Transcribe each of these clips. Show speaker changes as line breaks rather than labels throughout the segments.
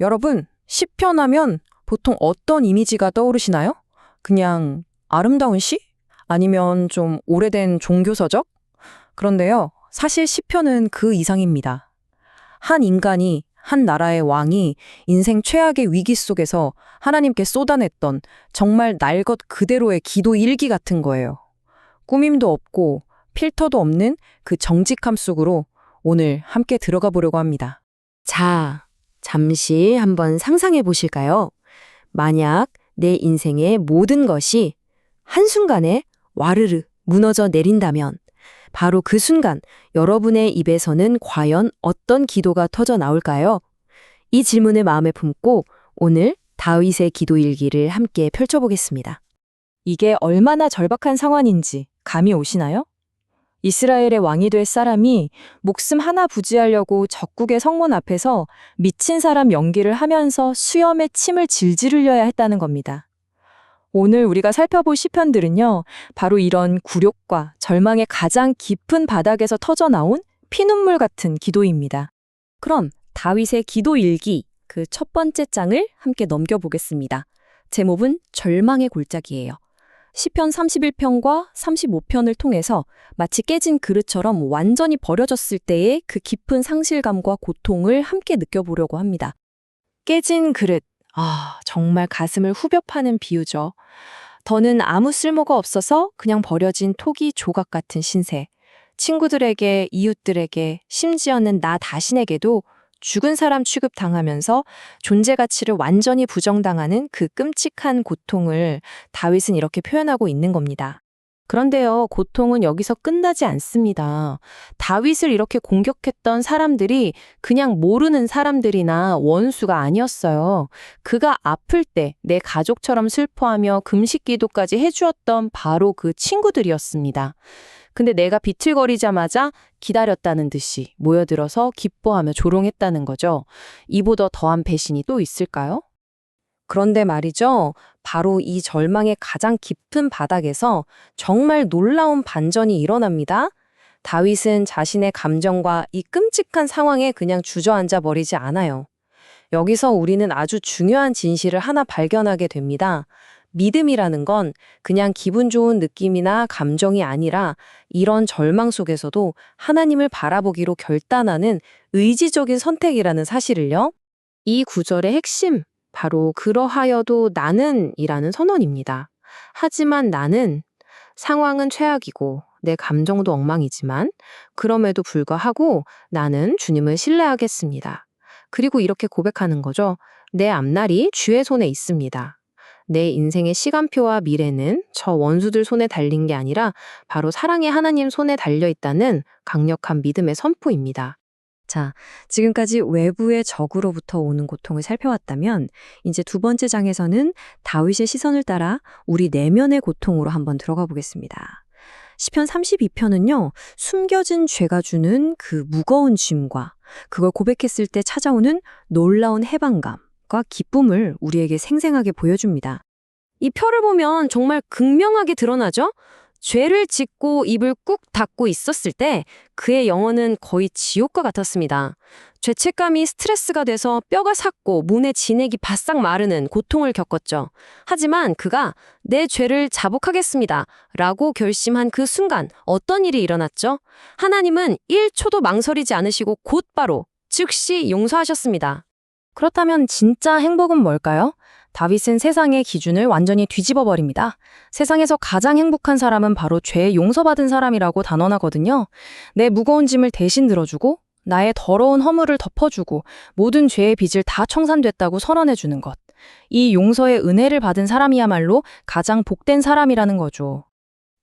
여러분, 시편 하면 보통 어떤 이미지가 떠오르시나요? 그냥 아름다운 시? 아니면 좀 오래된 종교서적? 그런데요, 사실 시편은 그 이상입니다. 한 인간이, 한 나라의 왕이 인생 최악의 위기 속에서 하나님께 쏟아냈던 정말 날 것 그대로의 기도 일기 같은 거예요. 꾸밈도 없고 필터도 없는 그 정직함 속으로 오늘 함께 들어가 보려고 합니다.
자, 잠시 한번 상상해 보실까요? 만약 내 인생의 모든 것이 한순간에 와르르 무너져 내린다면 바로 그 순간 여러분의 입에서는 과연 어떤 기도가 터져 나올까요? 이 질문을 마음에 품고 오늘 다윗의 기도 일기를 함께 펼쳐보겠습니다.
이게 얼마나 절박한 상황인지 감이 오시나요? 이스라엘의 왕이 될 사람이 목숨 하나 부지하려고 적국의 성문 앞에서 미친 사람 연기를 하면서 수염에 침을 질질 흘려야 했다는 겁니다. 오늘 우리가 살펴볼 시편들은요, 바로 이런 굴욕과 절망의 가장 깊은 바닥에서 터져 나온 피눈물 같은 기도입니다.
그럼 다윗의 기도 일기 그 첫 번째 장을 함께 넘겨보겠습니다. 제목은 절망의 골짜기예요. 시편 31편과 35편을 통해서 마치 깨진 그릇처럼 완전히 버려졌을 때의 그 깊은 상실감과 고통을 함께 느껴보려고 합니다. 깨진 그릇, 정말 가슴을 후벼 파는 비유죠. 더는 아무 쓸모가 없어서 그냥 버려진 토기 조각 같은 신세. 친구들에게, 이웃들에게, 심지어는 나 자신에게도 죽은 사람 취급당하면서 존재 가치를 완전히 부정당하는 그 끔찍한 고통을 다윗은 이렇게 표현하고 있는 겁니다. 그런데요, 고통은 여기서 끝나지 않습니다. 다윗을 이렇게 공격했던 사람들이 그냥 모르는 사람들이나 원수가 아니었어요. 그가 아플 때 내 가족처럼 슬퍼하며 금식 기도까지 해주었던 바로 그 친구들이었습니다. 근데 내가 비틀거리자마자 기다렸다는 듯이 모여들어서 기뻐하며 조롱했다는 거죠. 이보다 더한 배신이 또 있을까요? 그런데 말이죠. 바로 이 절망의 가장 깊은 바닥에서 정말 놀라운 반전이 일어납니다. 다윗은 자신의 감정과 이 끔찍한 상황에 그냥 주저앉아 버리지 않아요. 여기서 우리는 아주 중요한 진실을 하나 발견하게 됩니다. 믿음이라는 건 그냥 기분 좋은 느낌이나 감정이 아니라 이런 절망 속에서도 하나님을 바라보기로 결단하는 의지적인 선택이라는 사실을요. 이 구절의 핵심, 바로 그러하여도 나는 이라는 선언입니다. 하지만 나는 상황은 최악이고 내 감정도 엉망이지만 그럼에도 불구하고 나는 주님을 신뢰하겠습니다. 그리고 이렇게 고백하는 거죠. 내 앞날이 주의 손에 있습니다. 내 인생의 시간표와 미래는 저 원수들 손에 달린 게 아니라 바로 사랑의 하나님 손에 달려 있다는 강력한 믿음의 선포입니다. 자, 지금까지 외부의 적으로부터 오는 고통을 살펴왔다면 이제 두 번째 장에서는 다윗의 시선을 따라 우리 내면의 고통으로 한번 들어가 보겠습니다. 시편 32편은요, 숨겨진 죄가 주는 그 무거운 짐과 그걸 고백했을 때 찾아오는 놀라운 해방감과 기쁨을 우리에게 생생하게 보여줍니다. 이 표를 보면 정말 극명하게 드러나죠? 죄를 짓고 입을 꾹 닫고 있었을 때 그의 영혼은 거의 지옥과 같았습니다. 죄책감이 스트레스가 돼서 뼈가 삭고 몸의 진액이 바싹 마르는 고통을 겪었죠. 하지만 그가 내 죄를 자복하겠습니다 라고 결심한 그 순간 어떤 일이 일어났죠? 하나님은 1초도 망설이지 않으시고 곧바로 즉시 용서하셨습니다. 그렇다면 진짜 행복은 뭘까요? 다윗은 세상의 기준을 완전히 뒤집어 버립니다. 세상에서 가장 행복한 사람은 바로 죄 용서받은 사람이라고 단언하거든요. 내 무거운 짐을 대신 들어주고 나의 더러운 허물을 덮어주고 모든 죄의 빚을 다 청산됐다고 선언해주는 것. 이 용서의 은혜를 받은 사람이야말로 가장 복된 사람이라는 거죠.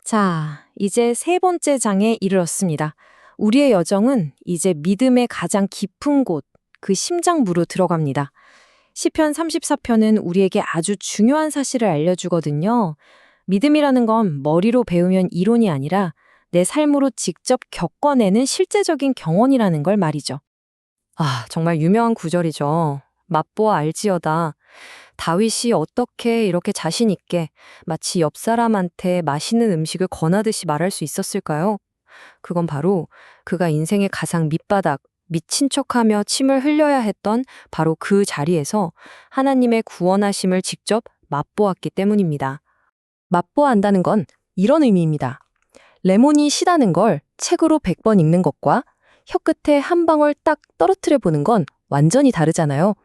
자, 이제 세 번째 장에 이르렀습니다. 우리의 여정은 이제 믿음의 가장 깊은 곳, 그 심장부로 들어갑니다. 시편 34편은 우리에게 아주 중요한 사실을 알려주거든요. 믿음이라는 건 머리로 배우면 이론이 아니라 내 삶으로 직접 겪어내는 실제적인 경험이라는 걸 말이죠. 정말 유명한 구절이죠. 맛보아 알지어다. 다윗이 어떻게 이렇게 자신 있게 마치 옆 사람한테 맛있는 음식을 권하듯이 말할 수 있었을까요? 그건 바로 그가 인생의 가장 밑바닥, 미친 척하며 침을 흘려야 했던 바로 그 자리에서 하나님의 구원하심을 직접 맛보았기 때문입니다.
맛보한다는 건 이런 의미입니다. 레몬이 시다는 걸 책으로 100번 읽는 것과 혀끝에 한 방울 딱 떨어뜨려 보는 건 완전히 다르잖아요.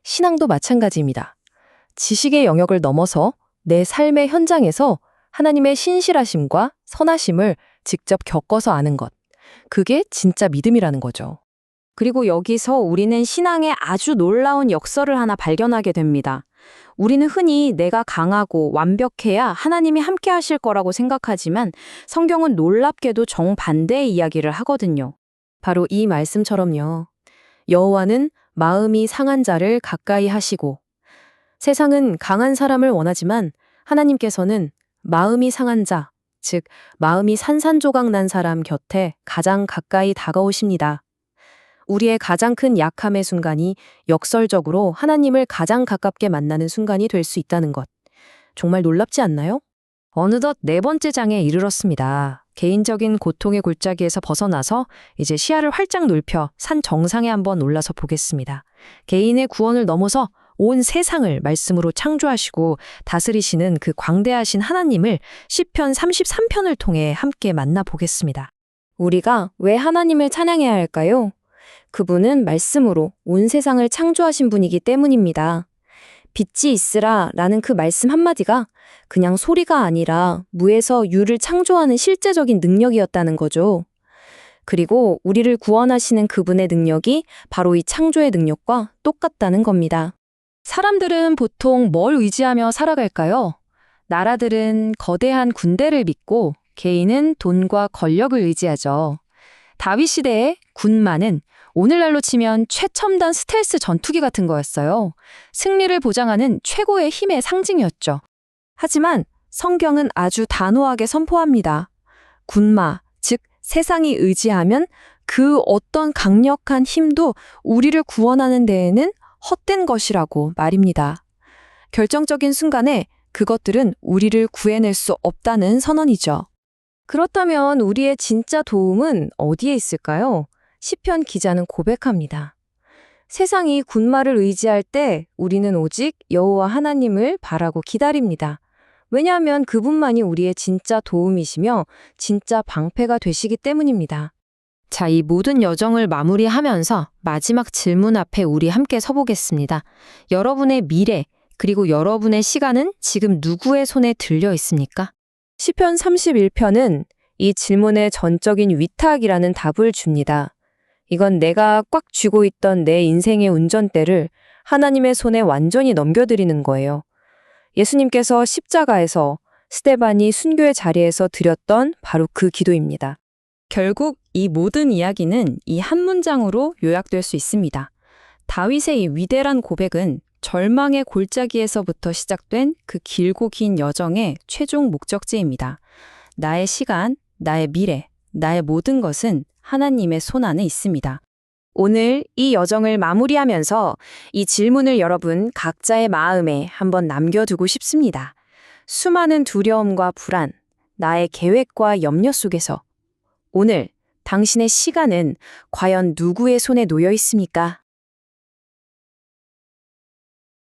신앙도 마찬가지입니다. 지식의 영역을 넘어서 내 삶의 현장에서 하나님의 신실하심과 선하심을 직접 겪어서 아는 것. 그게 진짜 믿음이라는 거죠.
그리고 여기서 우리는 신앙의 아주 놀라운 역설을 하나 발견하게 됩니다. 우리는 흔히 내가 강하고 완벽해야 하나님이 함께 하실 거라고 생각하지만 성경은 놀랍게도 정반대의 이야기를 하거든요.
바로 이 말씀처럼요. 여호와는 마음이 상한 자를 가까이 하시고 세상은 강한 사람을 원하지만 하나님께서는 마음이 상한 자, 즉 마음이 산산조각 난 사람 곁에 가장 가까이 다가오십니다. 우리의 가장 큰 약함의 순간이 역설적으로 하나님을 가장 가깝게 만나는 순간이 될 수 있다는 것. 정말 놀랍지 않나요? 어느덧 4번째 장에 이르렀습니다. 개인적인 고통의 골짜기에서 벗어나서 이제 시야를 활짝 넓혀 산 정상에 한번 올라서 보겠습니다. 개인의 구원을 넘어서 온 세상을 말씀으로 창조하시고 다스리시는 그 광대하신 하나님을 시편 33편을 통해 함께 만나보겠습니다. 우리가 왜 하나님을 찬양해야 할까요? 그분은 말씀으로 온 세상을 창조하신 분이기 때문입니다. 빛이 있으라 라는 그 말씀 한마디가 그냥 소리가 아니라 무에서 유를 창조하는 실제적인 능력이었다는 거죠. 그리고 우리를 구원하시는 그분의 능력이 바로 이 창조의 능력과 똑같다는 겁니다. 사람들은 보통 뭘 의지하며 살아갈까요? 나라들은 거대한 군대를 믿고 개인은 돈과 권력을 의지하죠. 다윗 시대의 군마는 오늘날로 치면 최첨단 스텔스 전투기 같은 거였어요. 승리를 보장하는 최고의 힘의 상징이었죠. 하지만 성경은 아주 단호하게 선포합니다. 군마, 즉 세상이 의지하면 그 어떤 강력한 힘도 우리를 구원하는 데에는 헛된 것이라고 말입니다. 결정적인 순간에 그것들은 우리를 구해낼 수 없다는 선언이죠. 그렇다면 우리의 진짜 도움은 어디에 있을까요? 시편 기자는 고백합니다. 세상이 군마를 의지할 때 우리는 오직 여호와 하나님을 바라고 기다립니다. 왜냐하면 그분만이 우리의 진짜 도움이시며 진짜 방패가 되시기 때문입니다. 자, 이 모든 여정을 마무리하면서 마지막 질문 앞에 우리 함께 서보겠습니다. 여러분의 미래, 그리고 여러분의 시간은 지금 누구의 손에 들려 있습니까? 시편 31편은 이 질문의 전적인 위탁이라는 답을 줍니다. 이건 내가 꽉 쥐고 있던 내 인생의 운전대를 하나님의 손에 완전히 넘겨드리는 거예요. 예수님께서 십자가에서 스데반이 순교의 자리에서 드렸던 바로 그 기도입니다.
결국 이 모든 이야기는 이 한 문장으로 요약될 수 있습니다. 다윗의 이 위대한 고백은 절망의 골짜기에서부터 시작된 그 길고 긴 여정의 최종 목적지입니다. 나의 시간, 나의 미래, 나의 모든 것은 하나님의 손 안에 있습니다. 오늘 이 여정을 마무리하면서 이 질문을 여러분 각자의 마음에 한번 남겨두고 싶습니다. 수많은 두려움과 불안, 나의 계획과 염려 속에서 오늘 당신의 시간은 과연 누구의 손에 놓여 있습니까?